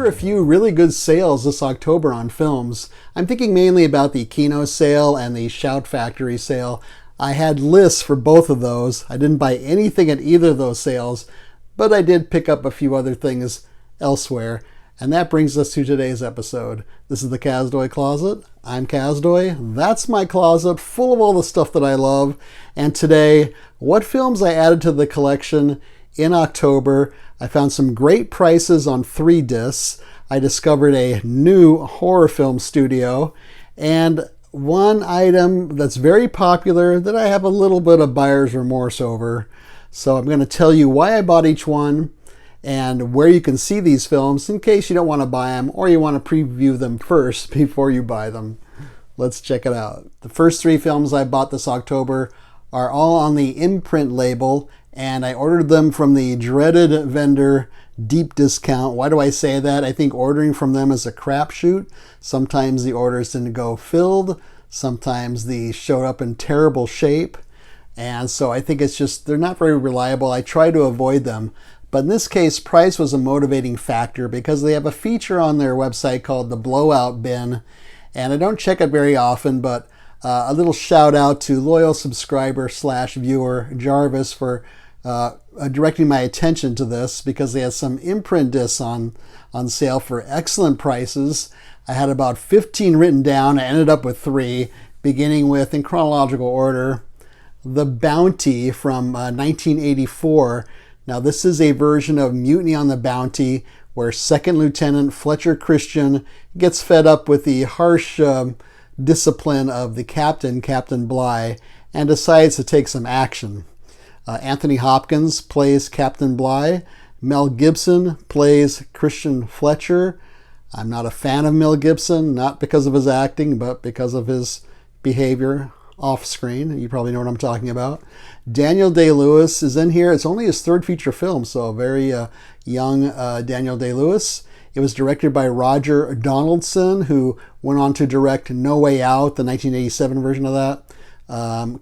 were a few really good sales this October on films. I'm thinking mainly about the Kino sale and the Shout Factory sale. I had lists for both of those. I didn't buy anything at either of those sales, but I did pick up a few other things elsewhere. And that brings us to today's episode. This is the Kazdoy Closet. I'm Kazdoy. That's my closet full of all the stuff that I love. And today, what films I added to the collection in October. I found some great prices on 3 discs. I discovered a new horror film studio and one item that's very popular that I have a little bit of buyer's remorse over. So I'm going to tell you why I bought each one and where you can see these films in case you don't want to buy them or you want to preview them first before you buy them. Let's check it out. The first 3 films I bought this October are all on the imprint label, and I ordered them from the dreaded vendor Deep Discount. Why do I say that? I think ordering from them is a crapshoot. Sometimes the orders didn't go filled. Sometimes they showed up in terrible shape. And so I think it's just, they're not very reliable. I try to avoid them. But in this case, price was a motivating factor because they have a feature on their website called the Blowout Bin. And I don't check it very often, but a little shout out to loyal subscriber / viewer Jarvis for directing my attention to this because they had some imprint discs on sale for excellent prices. I had about 15 written down. I ended up with 3, beginning with, in chronological order, The Bounty from 1984. Now this is a version of Mutiny on the Bounty where Second Lieutenant Fletcher Christian gets fed up with the harsh discipline of the captain, Captain Bligh, and decides to take some action. Anthony Hopkins plays Captain Bligh. Mel Gibson plays Christian Fletcher. I'm not a fan of Mel Gibson, not because of his acting, but because of his behavior off screen. You probably know what I'm talking about. Daniel Day-Lewis is in here. It's only his 3rd feature film, so a very young Daniel Day-Lewis. It was directed by Roger Donaldson, who went on to direct No Way Out, the 1987 version of that.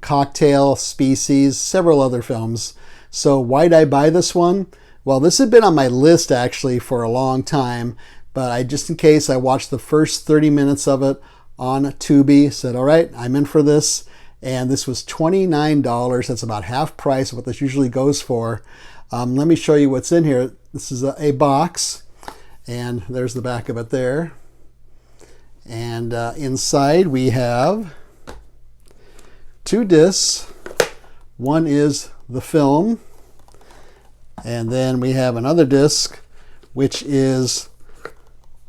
Cocktail, Species, several other films. So why did I buy this one? Well, this had been on my list actually for a long time, but just in case, I watched the first 30 minutes of it on Tubi, said, all right, I'm in for this. And this was $29. That's about half price of what this usually goes for. Let me show you what's in here. This is a box, and there's the back of it there. And inside we have 2 discs. One is the film, and then we have another disc which is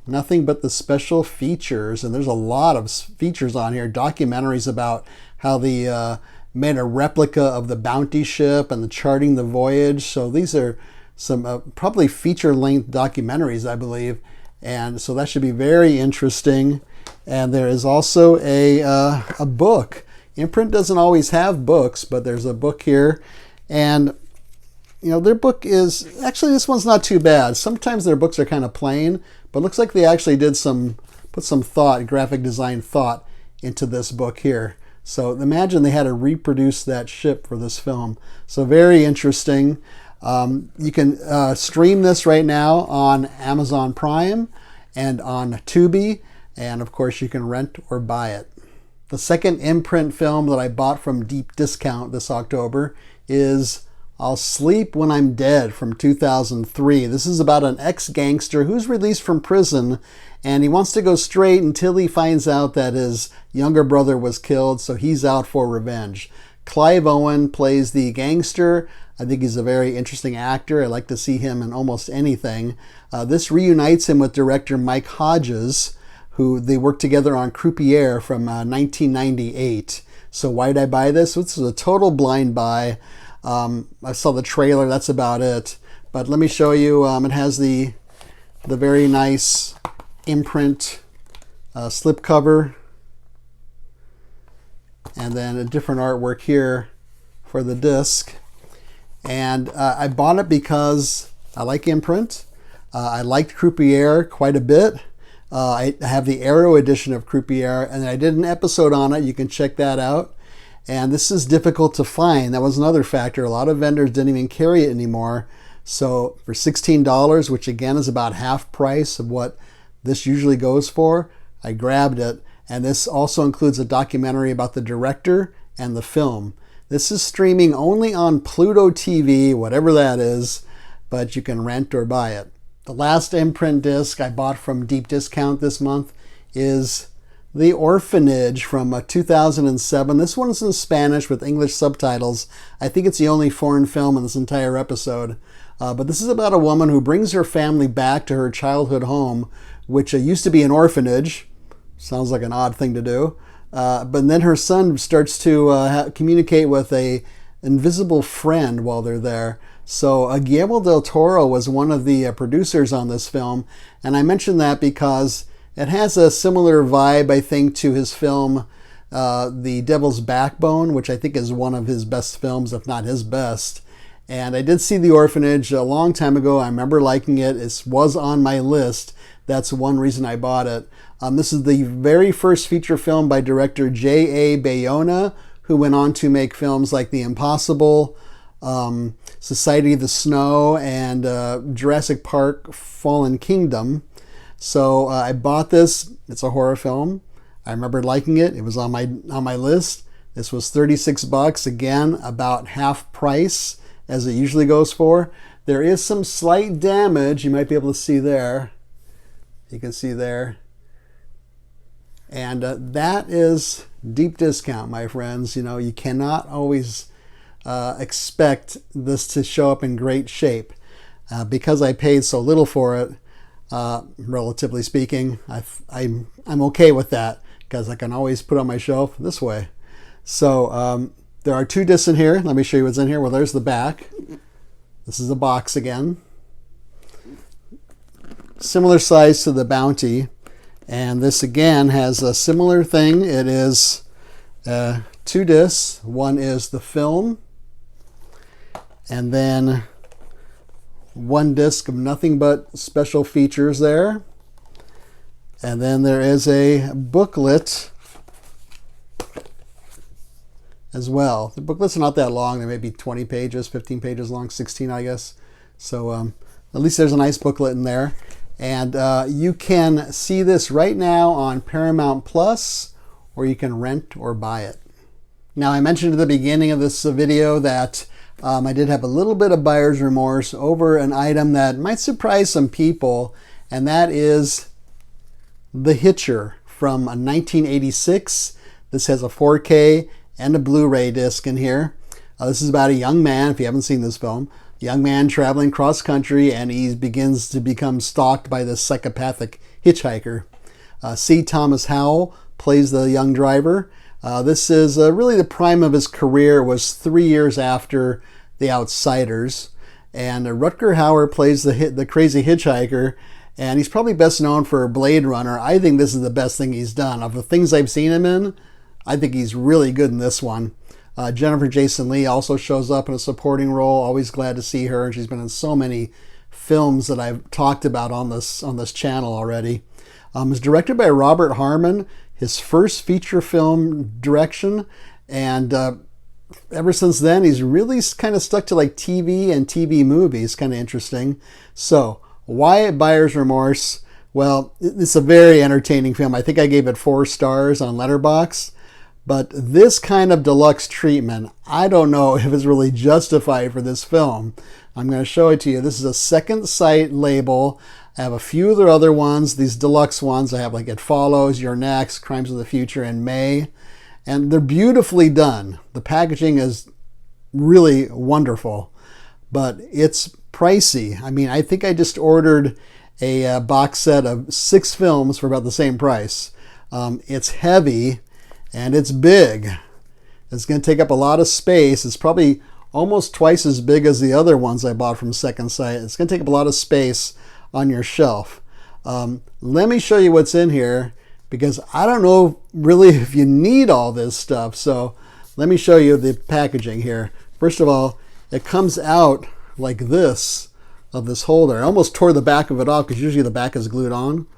nothing but the special features, and there's a lot of features on here. Documentaries about how they made a replica of the Bounty ship and the charting the voyage. So these are some probably feature-length documentaries, I believe, and so that should be very interesting. And there is also a book. Imprint doesn't always have books, but there's a book here. And, you know, their book is, actually this one's not too bad. Sometimes their books are kind of plain, but it looks like they actually did put some thought, graphic design thought into this book here. So imagine they had to reproduce that ship for this film. So very interesting. You can stream this right now on Amazon Prime and on Tubi. And of course you can rent or buy it. The second imprint film that I bought from Deep Discount this October is I'll Sleep When I'm Dead from 2003. This is about an ex-gangster who's released from prison and he wants to go straight until he finds out that his younger brother was killed, so he's out for revenge. Clive Owen plays the gangster. I think he's a very interesting actor. I like to see him in almost anything. This reunites him with director Mike Hodges, who they worked together on Croupier from 1998. So why did I buy this? This is a total blind buy. I saw the trailer, that's about it. But let me show you, it has the very nice imprint slipcover. And then a different artwork here for the disc. And I bought it because I like imprint. I liked Croupier quite a bit. I have the Arrow edition of Croupier, and I did an episode on it. You can check that out. And this is difficult to find. That was another factor. A lot of vendors didn't even carry it anymore. So for $16, which again is about half price of what this usually goes for, I grabbed it. And this also includes a documentary about the director and the film. This is streaming only on Pluto TV, whatever that is, but you can rent or buy it. The last imprint disc I bought from deep discount this month is The Orphanage from 2007. This one is in Spanish with English subtitles. I think it's the only foreign film in this entire episode. But this is about a woman who brings her family back to her childhood home, which used to be an orphanage. Sounds like an odd thing to do. But then her son starts to communicate with a invisible friend while they're there. So Guillermo del Toro was one of the producers on this film. And I mention that because it has a similar vibe, I think, to his film, The Devil's Backbone, which I think is one of his best films, if not his best. And I did see The Orphanage a long time ago. I remember liking it. It was on my list. That's one reason I bought it. This is the very first feature film by director J.A. Bayona, who went on to make films like The Impossible, Society of the Snow, and Jurassic Park Fallen Kingdom. So I bought this. It's a horror film. I remember liking it. It was on my list. This was $36. Again, about half price as it usually goes for. There is some slight damage. You might be able to see there. You can see there. And that is deep discount, my friends. You know, you cannot always expect this to show up in great shape. Because I paid so little for it, relatively speaking, I'm okay with that because I can always put on my shelf this way. So there are two discs in here. Let me show you what's in here. Well, there's the back. This is the box again. Similar size to the Bounty. And this again has a similar thing. It is two discs. One is the film, and then one disc of nothing but special features there. And then there is a booklet as well. The booklets are not that long. They may be 20 pages, 15 pages long, 16 I guess. So at least there's a nice booklet in there. And you can see this right now on Paramount Plus, or you can rent or buy it. Now, I mentioned at the beginning of this video that I did have a little bit of buyer's remorse over an item that might surprise some people, and that is The Hitcher from 1986. This has a 4K and a Blu-ray disc in here. This is about a young man, if you haven't seen this film, young man traveling cross country, and he begins to become stalked by this psychopathic hitchhiker. C. Thomas Howell plays the young driver. This is really the prime of his career. It was 3 years after The Outsiders. And Rutger Hauer plays the crazy hitchhiker, and he's probably best known for Blade Runner. I think this is the best thing he's done. Of the things I've seen him in, I think he's really good in this one. Jennifer Jason Leigh also shows up in a supporting role. Always glad to see her. She's been in so many films that I've talked about on this channel already. It's directed by Robert Harmon, his first feature film direction, and ever since then he's really kind of stuck to like TV and TV movies. Kind of interesting. So why buyer's remorse? Well, it's a very entertaining film. I think I gave it 4 stars on Letterboxd. But this kind of deluxe treatment, I don't know if it's really justified for this film. I'm going to show it to you. This is a second sight label. I have a few of the other ones, these deluxe ones. I have like It Follows, You're Next, Crimes of the Future, and May. And they're beautifully done. The packaging is really wonderful. But it's pricey. I mean, I think I just ordered a box set of 6 films for about the same price. It's heavy. And it's big. It's going to take up a lot of space. It's probably almost twice as big as the other ones I bought from Second Sight. It's going to take up a lot of space on your shelf. Let me show you what's in here, because I don't know really if you need all this stuff. So let me show you the packaging here. First of all, it comes out like this of this holder. I almost tore the back of it off because usually the back is glued on.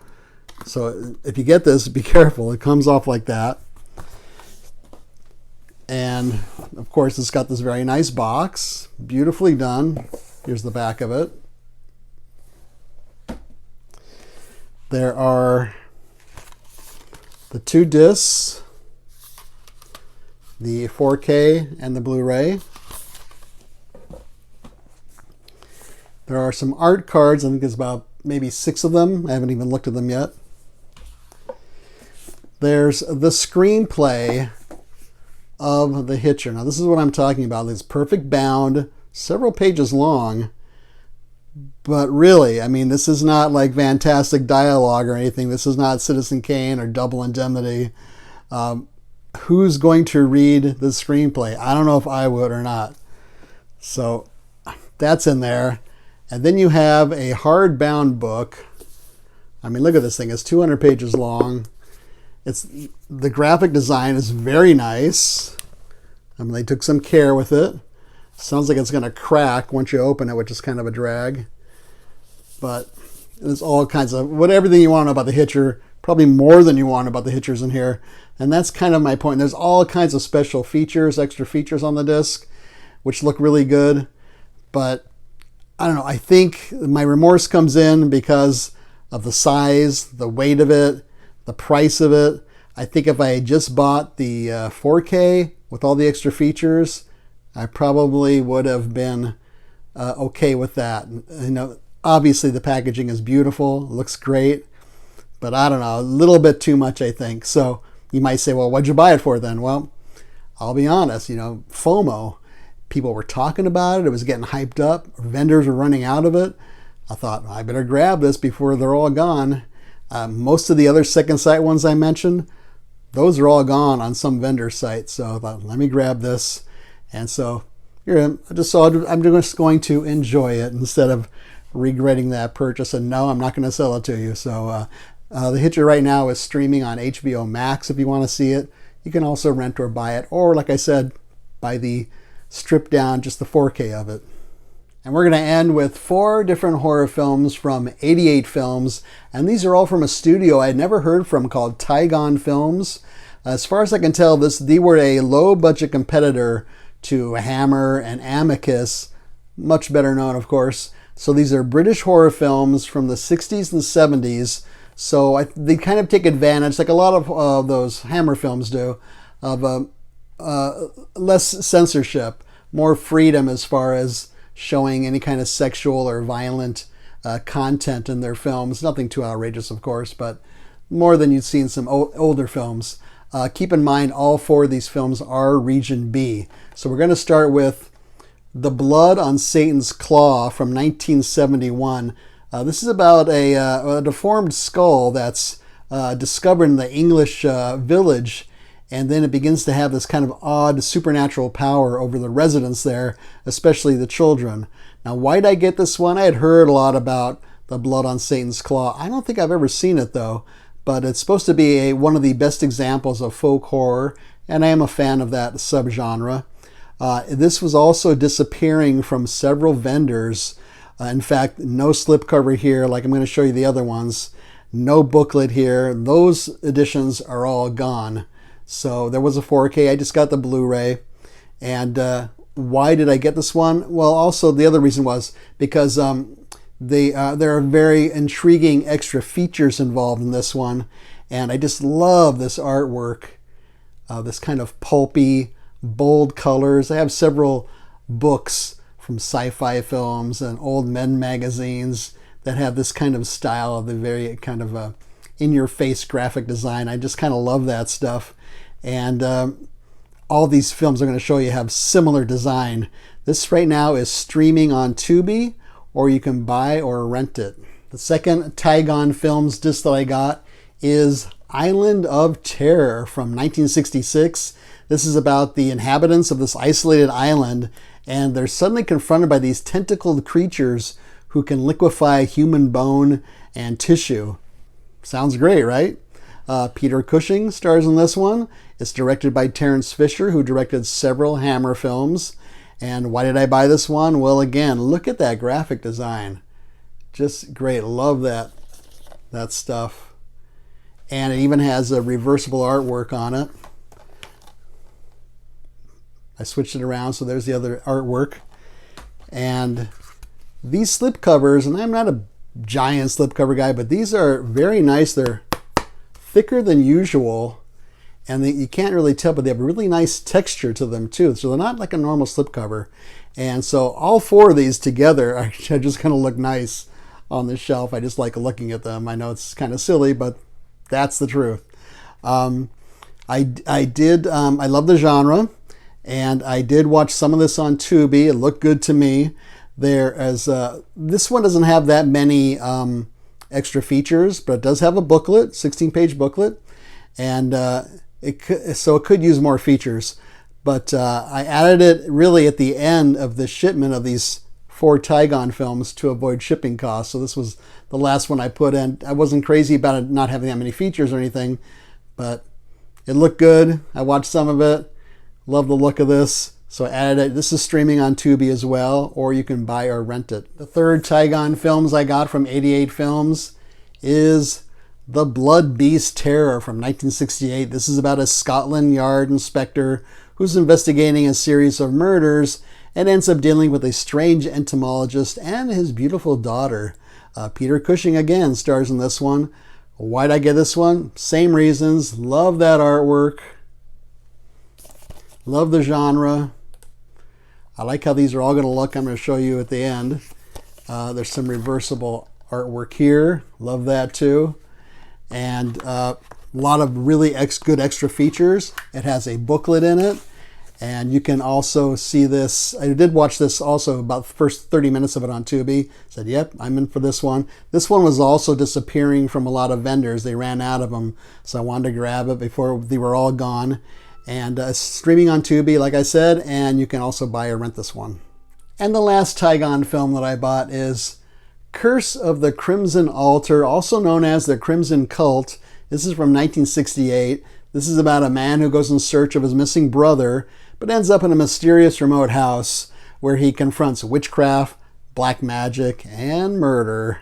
So if you get this, be careful. It comes off like that. And of course, it's got this very nice box, beautifully done. Here's the back of it. There are the 2 discs, the 4K and the Blu-ray. There are some art cards. I think there's about maybe 6 of them. I haven't even looked at them yet. There's the screenplay of The Hitcher. Now, this is what I'm talking about. It's perfect bound, several pages long. But really, I mean, this is not like fantastic dialogue or anything. This is not Citizen Kane or Double Indemnity. Who's going to read the screenplay? I don't know if I would or not. So that's in there. And then you have a hardbound book. I mean, look at this thing. It's 200 pages long. The graphic design is very nice. I mean, they took some care with it. Sounds like it's going to crack once you open it, which is kind of a drag. But there's all kinds of, everything you want to know about the Hitcher, probably more than you want about the Hitchers in here. And that's kind of my point. There's all kinds of special features, extra features on the disc, which look really good. But I don't know, I think my remorse comes in because of the size, the weight of it, the price of it. I think if I had just bought the 4K with all the extra features, I probably would have been okay with that. You know, obviously the packaging is beautiful, looks great, but I don't know, a little bit too much, I think. So you might say, well, what'd you buy it for then? Well, I'll be honest, you know, FOMO. People were talking about it. It was getting hyped up. Vendors were running out of it. I thought, I better grab this before they're all gone. Most of the other second sight ones I mentioned, those are all gone on some vendor site. So I thought, let me grab this. And so here I'm just going to enjoy it instead of regretting that purchase. And no, I'm not going to sell it to you. So The Hitcher right now is streaming on HBO Max if you want to see it. You can also rent or buy it. Or like I said, buy the stripped down, just the 4K of it. And we're going to end with 4 different horror films from 88 Films. And these are all from a studio I had never heard from called Tygon Films. As far as I can tell, they were a low-budget competitor to Hammer and Amicus, much better known, of course. So these are British horror films from the 60s and 70s. So they kind of take advantage, like a lot of those Hammer films do, of less censorship, more freedom as far as showing any kind of sexual or violent content in their films. Nothing too outrageous, of course, but more than you'd see in some older films. Keep in mind, all 4 of these films are Region B. So we're going to start with The Blood on Satan's Claw from 1971. This is about a deformed skull that's discovered in the English village, and then it begins to have this kind of odd supernatural power over the residents there, especially the children. Now, why did I get this one? I had heard a lot about The Blood on Satan's Claw. I don't think I've ever seen it, though, but it's supposed to be one of the best examples of folk horror, and I am a fan of that subgenre. This was also disappearing from several vendors. In fact, no slipcover here, like I'm going to show you the other ones. No booklet here. Those editions are all gone. So there was a 4K. I just got the Blu-ray. And why did I get this one? Well, also the other reason was because there are very intriguing extra features involved in this one. And I just love this artwork. This kind of pulpy, bold colors. I have several books from sci-fi films and old men magazines that have this kind of style of the very kind of in-your-face graphic design. I just kind of love that stuff. And all these films I'm going to show you have similar design. This right now is streaming on Tubi, or you can buy or rent it. The second Tygon Films disc that I got is Island of Terror from 1966. This is about the inhabitants of this isolated island, and they're suddenly confronted by these tentacled creatures who can liquefy human bone and tissue. Sounds great, right? Peter Cushing stars in this one. It's directed by Terence Fisher, who directed several Hammer films. And why did I buy this one? Well, again, look at that graphic design. Just great. Love that stuff. And it even has a reversible artwork on it. I switched it around, so there's the other artwork. And These slipcovers, and I'm not a giant slipcover guy, but these are very nice. They're thicker than usual, and you can't really tell, but they have a really nice texture to them too. So they're not like a normal slipcover. And so all 4 of these together are just going to look nice on the shelf. I just like looking at them. I know it's kind of silly, but that's the truth. I love the genre, and I did watch some of this on Tubi. It looked good to me. This one doesn't have that many extra features, but it does have a booklet, 16-page booklet, and it could use more features. But I added it really at the end of the shipment of these 4 Tygon films to avoid shipping costs. So this was the last one I put in. I wasn't crazy about it not having that many features or anything, but it looked good. I watched some of it. Love the look of this. So I added it. This is streaming on Tubi as well, or you can buy or rent it. The 3rd Tygon films I got from 88 Films is The Blood Beast Terror from 1968. This is about a Scotland Yard inspector who's investigating a series of murders and ends up dealing with a strange entomologist and his beautiful daughter. Peter Cushing again stars in this one. Why'd I get this one? Same reasons. Love that artwork. Love the genre. I like how these are all going to look. I'm going to show you at the end. There's some reversible artwork here. Love that too. And a lot of really good extra features. It has a booklet in it. And you can also see this. I did watch this also, about the first 30 minutes of it on Tubi. Said, yep, I'm in for this one. This one was also disappearing from a lot of vendors. They ran out of them. So I wanted to grab it before they were all gone. And streaming on Tubi, like I said, and you can also buy or rent this one. And the last Tygon film that I bought is Curse of the Crimson Altar, also known as The Crimson Cult. This is from 1968. This is about a man who goes in search of his missing brother, but ends up in a mysterious remote house where he confronts witchcraft, black magic, and murder.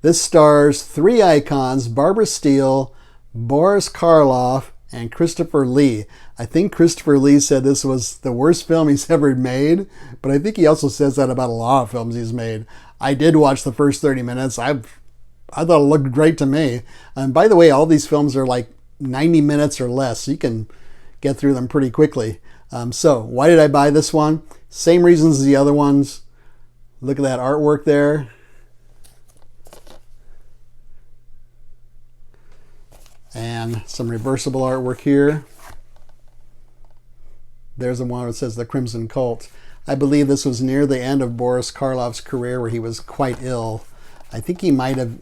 This stars 3 icons: Barbara Steele, Boris Karloff, and Christopher Lee. I think Christopher Lee said this was the worst film he's ever made, but I think he also says that about a lot of films he's made. I did watch the first 30 minutes. I thought it looked great to me. And by the way, all these films are like 90 minutes or less, so you can get through them pretty quickly. So why did I buy this one? Same reasons as the other ones. Look at that artwork there. And some reversible artwork here. There's the one that says The Crimson Cult. I believe this was near the end of Boris Karloff's career, where he was quite ill. I think he might have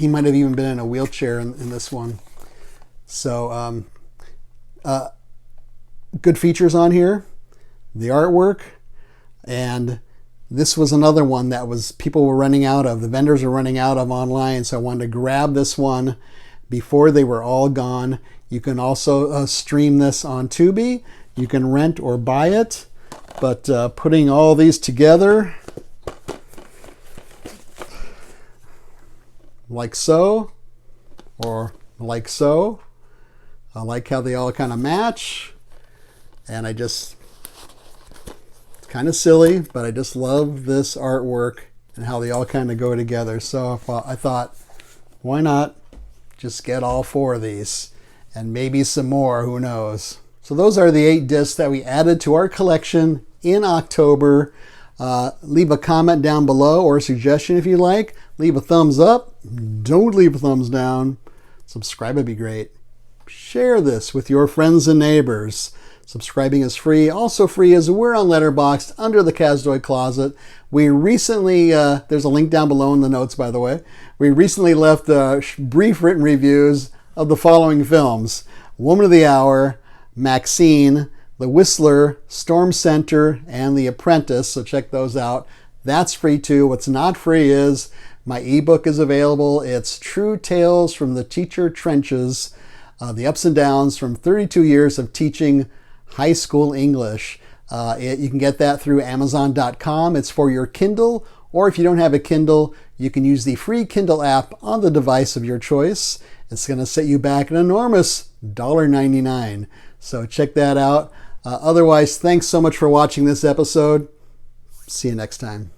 even been in a wheelchair in this one. So good features on here, the artwork, and this was another one that people were running out of. The vendors were running out of online, so I wanted to grab this one before they were all gone. You can also stream this on Tubi. You can rent or buy it, but putting all these together like so, or like so, I like how they all kind of match, and it's kind of silly, but I just love this artwork and how they all kind of go together. So I thought, why not just get all 4 of these, and maybe some more, who knows. So those are the 8 discs that we added to our collection in October. Leave a comment down below, or a suggestion if you like. Leave a thumbs up. Don't leave a thumbs down. Subscribe would be great. Share this with your friends and neighbors. Subscribing is free. Also free is we're on Letterboxd under the Kazdoy Closet. We recently, there's a link down below in the notes, by the way. We recently left brief written reviews of the following films: Woman of the Hour, Maxine, The Whistler, Storm Center, and The Apprentice. So check those out. That's free too. What's not free is my ebook is available. It's True Tales from the Teacher Trenches, the ups and downs from 32 years of teaching high school English. You can get that through Amazon.com. It's for your Kindle, or if you don't have a Kindle, you can use the free Kindle app on the device of your choice. It's going to set you back an enormous $1.99. So check that out. Otherwise, thanks so much for watching this episode. See you next time.